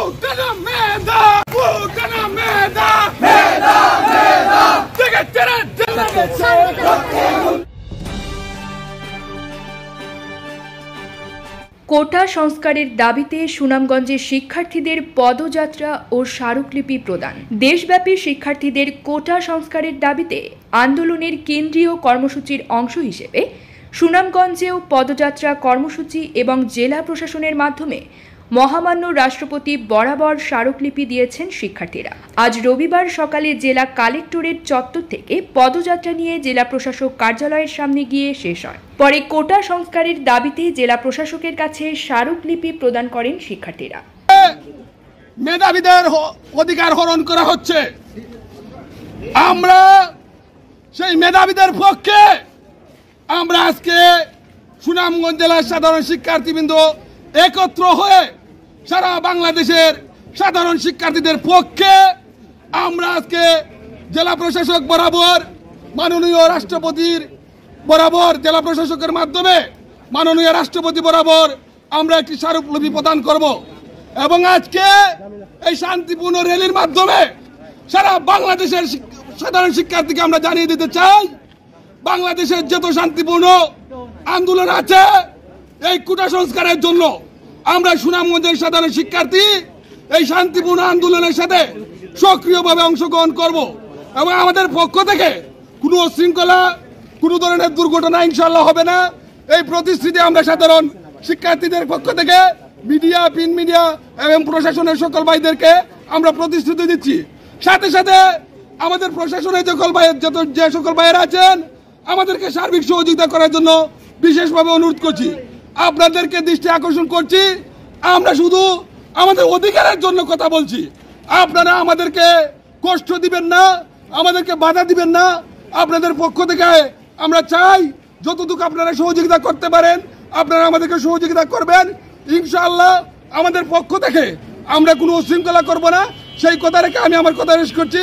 Putana merda! Putana merda! Merda! Merda! Diga কোটা সংস্কারের দাবিতে সুনামগঞ্জে শিক্ষার্থীদের পদযাত্রা ও স্মারকলিপি প্রদান। দেশব্যাপী শিক্ষার্থীদের কোটা সংস্কারের দাবিতে আন্দোলনের কেন্দ্রীয় কর্মসূচির অংশ হিসেবে সুনামগঞ্জেও পদযাত্রা কর্মসূচি এবং জেলা প্রশাসনের মাধ্যমে মহামান্য রাষ্ট্রপতি বরাবর স্মারকলিপি দিয়েছেন শিক্ষার্থীরা। আজ রবিবার সকালে জেলা কালেক্টরেট চত্বর থেকে পদযাত্রা নিয়ে জেলা প্রশাসক কার্যালয়ের সামনে গিয়ে শেষ হয়। পরে কোটা সংস্কারের দাবিতে জেলা প্রশাসকের কাছে স্মারকলিপি প্রদান করেন শিক্ষার্থীরা। মেধাবীদের অধিকার হরণ করা হচ্ছে, আমরা সেই মেধাবীদের পক্ষে আমরা আজকে সুনামগঞ্জ জেলার সাধারণ শিক্ষার্থীবৃন্দ একত্র হয়ে সারা বাংলাদেশের সাধারণ শিক্ষার্থীদের পক্ষে আমরা আজকে জেলা প্রশাসক বরাবর মাননীয় রাষ্ট্রপতির বরাবর জেলা প্রশাসকের মাধ্যমে মাননীয় রাষ্ট্রপতি বরাবর আমরা একটি স্মারকলিপি প্রদান করব এবং আজকে এই শান্তিপূর্ণ র্যালির মাধ্যমে সারা বাংলাদেশের সাধারণ শিক্ষার্থীকে আমরা জানিয়ে দিতে চাই, বাংলাদেশের যত শান্তিপূর্ণ আন্দোলন আছে এই কোটা সংস্কারের জন্য আমরা সুনামগঞ্জের সাধারণ শিক্ষার্থী এই শান্তিপূর্ণ আন্দোলনের সাথে সক্রিয়ভাবে অংশগ্রহণ করব এবং আমাদের পক্ষ থেকে কোনো শৃঙ্খলা কোনো ধরনের দুর্ঘটনা ইনশাআল্লাহ হবে না, এই প্রতিশ্রুতি আমরা সাধারণ শিক্ষার্থীদের পক্ষ থেকে মিডিয়া, প্রিন্ট মিডিয়া এবং প্রশাসনের সকল ভাইদেরকে আমরা প্রতিশ্রুতি দিচ্ছি। সাথে সাথে আমাদের প্রশাসনের যে সকল ভাইয়েরা আছেন আমাদেরকে সার্বিক সহযোগিতা করার জন্য বিশেষভাবে অনুরোধ করছি। আপনাদেরকে দৃষ্টি আকর্ষণ করছি, আমরা শুধু আমাদের অধিকারের জন্য কথা বলছি, আপনারা আমাদেরকে কষ্ট দিবেন না, আমাদেরকে বাধা দিবেন না। আপনাদের পক্ষ থেকে আমরা চাই যতটুকু আপনারা সহযোগিতা করতে পারেন আপনারা আমাদেরকে সহযোগিতা করবেন। ইনশাআল্লাহ আমাদের পক্ষ থেকে আমরা কোনো উশৃঙ্খলা করব না, সেই কথা রেখে আমি আমার কথা শেষ করছি।